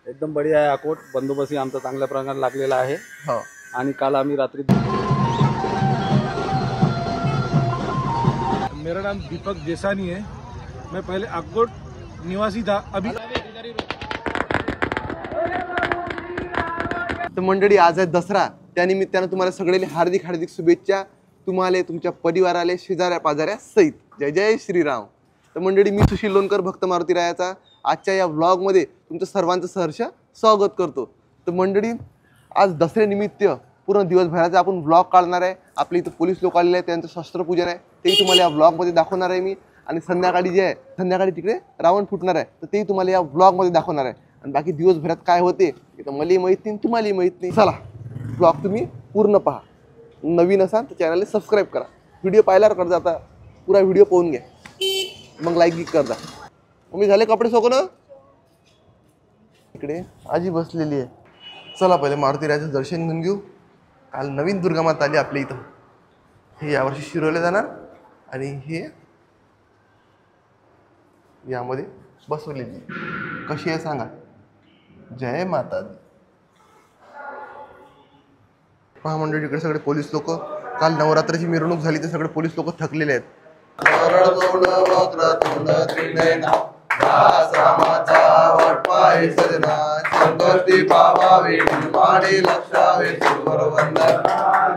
एकदम बढिया आहे अकोट. बंदोबस्तही आमचा चांगल्या प्रकारे लागलेला आहे. हो. आणि काल आम्ही रात्री मेरा नाम दीपक जेसानी है. मैं पहले अकोट निवासी था. अभी तर मंडळी आज आहे दसरा. त्यानिमित्तानं तुम्हाला सगळ्यांना हार्दिक हार्दिक शुभेच्छा. तुम्हाला तुमच्या परिवाराले शेजाऱ्या पाजाऱ्या सहित जय जय श्रीराम. तर मंडळी मी सुशील लोणकर भक्त मारुती रायाचा आजच्या या व्लॉगमध्ये तुमचं सर्वांचं सहर्ष स्वागत करतो. तर मंडळी आज दसऱ्यानिमित्त पूर्ण दिवसभराचा आपण व्लॉग काढणार आहे. आपल्या इथं पोलीस लोक आलेले आहेत, त्यांचं शस्त्रपूजन आहे, तेही तुम्हाला या व्लॉगमध्ये दाखवणार आहे मी. आणि संध्याकाळी जे आहे संध्याकाळी तिकडे रावण फुटणार आहे, तर तेही तुम्हाला या व्लॉगमध्ये दाखवणार आहे. आणि बाकी दिवसभरात काय होते ते तर मलाही माहीत नाही, तुम्हालाही माहीत नाही. चला व्लॉग तुम्ही पूर्ण पहा. नवीन असाल तर चॅनलला सबस्क्राईब करा. व्हिडिओ पाहिल्यावर करता, आता पुरा व्हिडिओ पाहून घ्या, मग लाईक गिक करता. मी झाले कपडे सोकणं. इकडे आजी बसलेली आहे. चला पहिले मारुतीरायाचं दर्शन घेऊन घेऊ. काल नवीन दुर्गामाता आली आपल्या इथं. हे यावर्षी शिरवले जाणार आणि हे यामध्ये बसवलेली. कशी आहे सांगा. जय माता दी. पहा मंडळी इकडे सगळे पोलीस लोक. काल नवरात्राची मिरवणूक झाली तर सगळे पोलीस लोक थकलेले आहेत.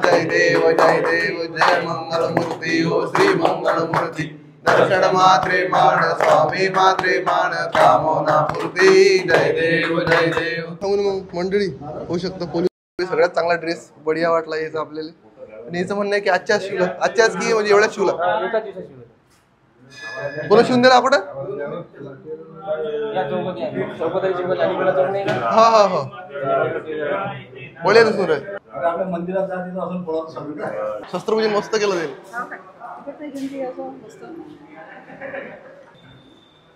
जय देव जय देव जय मंगल मूर्ती हो श्री मंगल मूर्ती. दर्शन मात्रे मान स्वामी मात्रे मान कामना पूर्ती. जय देव जय देव. मग मंडळी होऊ शकतं पोलीस सगळ्यात चांगला ड्रेस बढिया वाटला याचा आपल्याला. आणि याचं म्हणणं आहे की आजच्याच शिवला, आजच्याच की म्हणजे एवढ्याच शिवला. कोणा शिवून दिला आपण. हा हा हा बोले सुंदर आहे. शस्त्रपूजन मस्त केलं जाईल.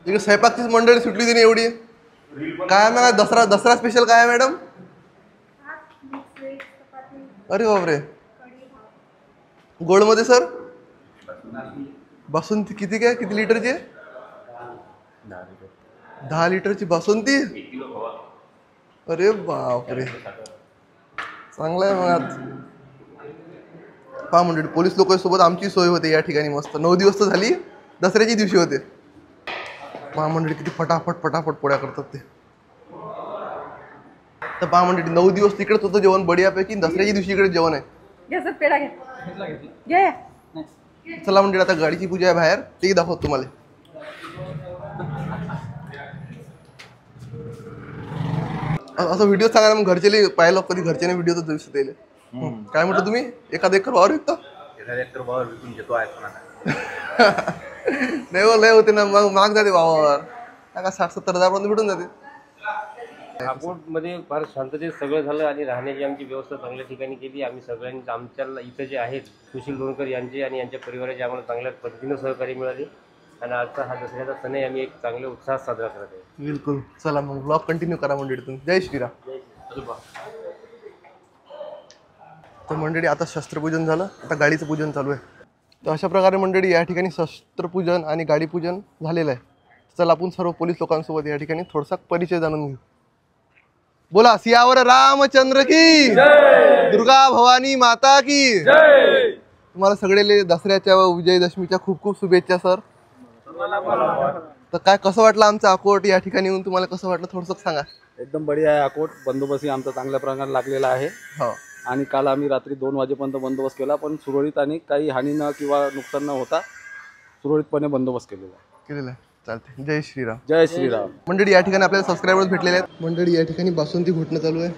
इकडे स्वयंपाकचीच मंडळी सुटली तिने एवढी. काय मॅम दसरा दसरा स्पेशल काय आहे मॅडम. अरे बापरे. गोल्ड मध्ये सर बासुंदी किती काय, किती लिटरची आहे. 10 लिटरची बासुंदी. अरे बापरे चांगलं आहे. मग आज पहा मंडळी पोलीस लोक सोबत आमची सोय होते या ठिकाणी. मस्त 9 दिवस तर झाली, दसऱ्याच्या दिवशी होते. पहा मंडळी किती फटाफट फटाफट पोळ्या करतात ते. तर पहा मंडळी 9 दिवस तिकडेच होतं जेवण बढियापैकी. दसऱ्याच्या दिवशी इकडे जेवण आहे. चला मंडळी आता गाडीची पूजा आहे बाहेर, ते दाखवतो तुम्हाला. असं व्हिडिओ सांगा ना मग घरचे पाहिलं कधी. घरच्याने व्हिडिओ तर दिवस दिले. काय म्हटलं तुम्ही. एखादा एकर वावर विकतो. नाही हो लय होते ना मग महाग जाते वावर. का 60-70 हजार पर्यंत भेटून जाते. अकोटमध्ये फार शांततेत सगळं झालं आणि राहण्याची आमची व्यवस्था चांगल्या ठिकाणी केली. आम्ही सगळ्यांनी आमच्या इथं जे आहेत सुशील लोणकर यांचे आणि यांच्या परिवाराचे आम्हाला चांगल्या पद्धतीनं सहकार्य मिळाले. आणि आजचा हा दसऱ्याचा सण आम्ही एक चांगल्या उत्साहात साजरा करत आहे. बिलकुल. चला मग ब्लॉग कंटिन्यू करा मंडळी तुम्ही. जय श्रीराम. तर मंडळी आता शस्त्रपूजन झालं, आता गाडीचं पूजन चालू आहे. तर अशा प्रकारे मंडळी या ठिकाणी शस्त्रपूजन आणि गाडीपूजन झालेलं आहे. चला आपण सर्व पोलीस लोकांसोबत या ठिकाणी थोडासा परिचय जाणून घेऊ. बोला सियावर रामचंद्र की दुर्गा भवानी माता की. तुम्हाला सगळे दसऱ्याच्या व विजयदशमीच्या खूप खूप शुभेच्छा सर. तर काय कसं वाटलं आमचं अकोट या ठिकाणी येऊन. तुम्हाला कसं वाटलं थोडंसं सांगा. एकदम बढिया आहे अकोट. बंदोबस्तही आमचा चांगल्या प्रकारे लागलेला आहे. हो. आणि काल आम्ही रात्री 2 वाजेपर्यंत बंदोबस्त केला, पण सुरळीत आणि काही हानी न किंवा नुकसान न होता सुरळीतपणे बंदोबस्त केलेला आहे. चालते. जय श्रीराम. जय श्रीराम. मंडळी या ठिकाणी आपल्याला सबस्क्रायबर्स भेटलेले आहेत. मंडळी या ठिकाणी बासुंदी घोटणं चालू आहे.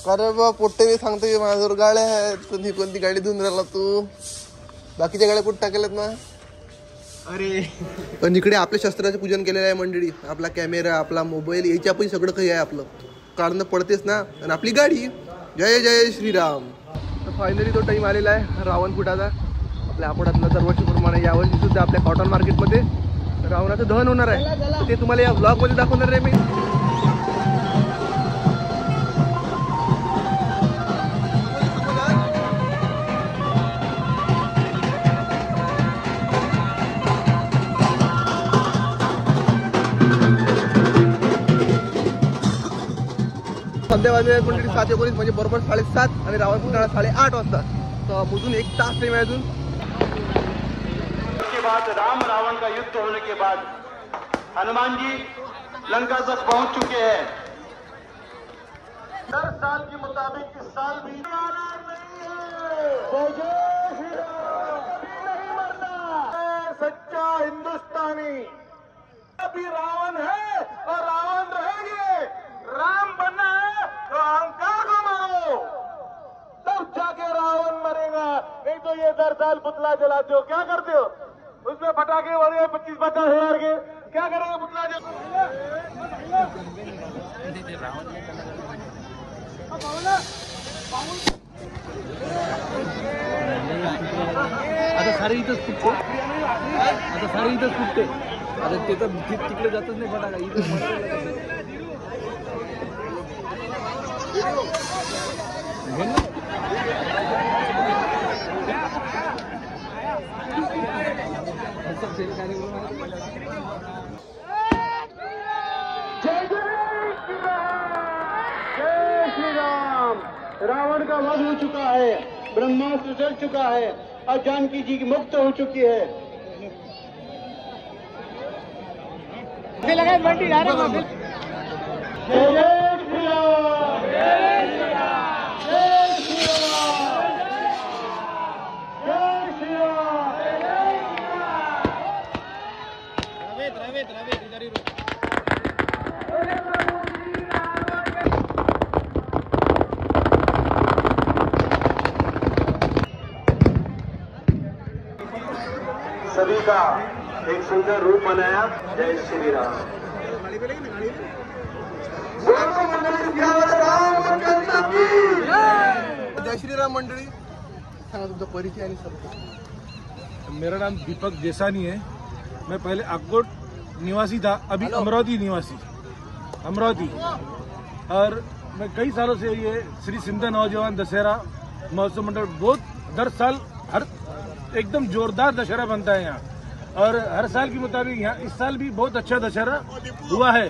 अरे बा पोट्टे सांगतो माझ्यावर गाड्या आहेत. कोणती गाडी धुवून राहिला तू. बाकीच्या गाड्या कुठं टाकल्यात ना. अरे पण इकडे आपल्या शस्त्राचं पूजन केलेलं आहे मंडळी. आपला कॅमेरा, आपला मोबाईल याच्या पण सगळं काही आहे. आपलं काढणं पडतेच ना. आणि आपली गाडी. जय जय श्रीराम. तर फायनली तो टाईम आलेला आहे रावण फुटाचा. आपल्या अकोटातला दरवर्षीप्रमाणे यावर्षी सुद्धा आपल्या कॉटन मार्केटमध्ये रावणाचं दहन होणार आहे. तर ते तुम्हाला या ब्लॉगमध्ये दाखवणार आहे मी. सध्या वाजले मंडळी 7:19 म्हणजे बरोबर 7:30 आणि रावण पुतळा 8:30 वाजता. तर अजून 1 तास टाइम आहे अजून. के बाद राम रावण का युद्ध होने के बाद हनुमान जी लंका तक पहुंच चुके हैं. हर साल के मुताबिक इस साल भी जय जय श्री राम. नहीं मरना, सच्चा हिंदुस्तानी. अभी रावण है और रावण रहेंगे. राम बनना है तो अहंकार को मारो, तब जाके रावण मरेगा. नहीं तो ये 10 साल पुतला जलाते हो, क्या करते हो? उसमें पटाखे वगैरह 25-50 हजार के क्या करेंगे पुतला जल. आता सारे इथंच फुटते, आता सारे इथंच फुटते. आता ते तर तिकडे जातच नाही फटाका इथं. जय श्री राम. रावण का वध हो चुका है, ब्रह्मास्त्र जल चुका है और जानकी जी की मुक्त हो चुकी है. जय जय श्री राम. जय श्री राम. जय श्री राम. जय श्री राम. सभी का एक सुंदर रूप बनाया. जय श्री राम. जय श्रीराम मंडळी. सांगा तुमचा परिचय आणि सब. मेरा नाम दीपक जेसानी है. मैं पहले अकोट निवासी था, अभी अमरावती निवासी, अमरावती. और मैं कई सालों से ये श्री सिंध नौजवान दशहरा महोत्सव मंडल बहुत हर साल हर एकदम जोरदार दशहरा बनता है यहाँ. और हर साल के मुताबिक यहाँ इस साल भी बहुत अच्छा दशहरा हुआ है.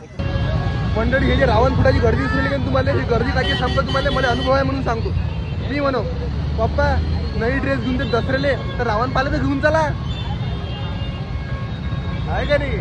मंडळी हे जे रावण फुटाची गर्दी दिसली की तुम्हाला ही गर्दी काय सांगतो तुम्हाला मला अनुभव आहे म्हणून सांगतो. मी म्हणो पप्पा नवी ड्रेस घेऊन ते दसऱ्याले तर रावण पाले तर घेऊन चला आहे का नाही.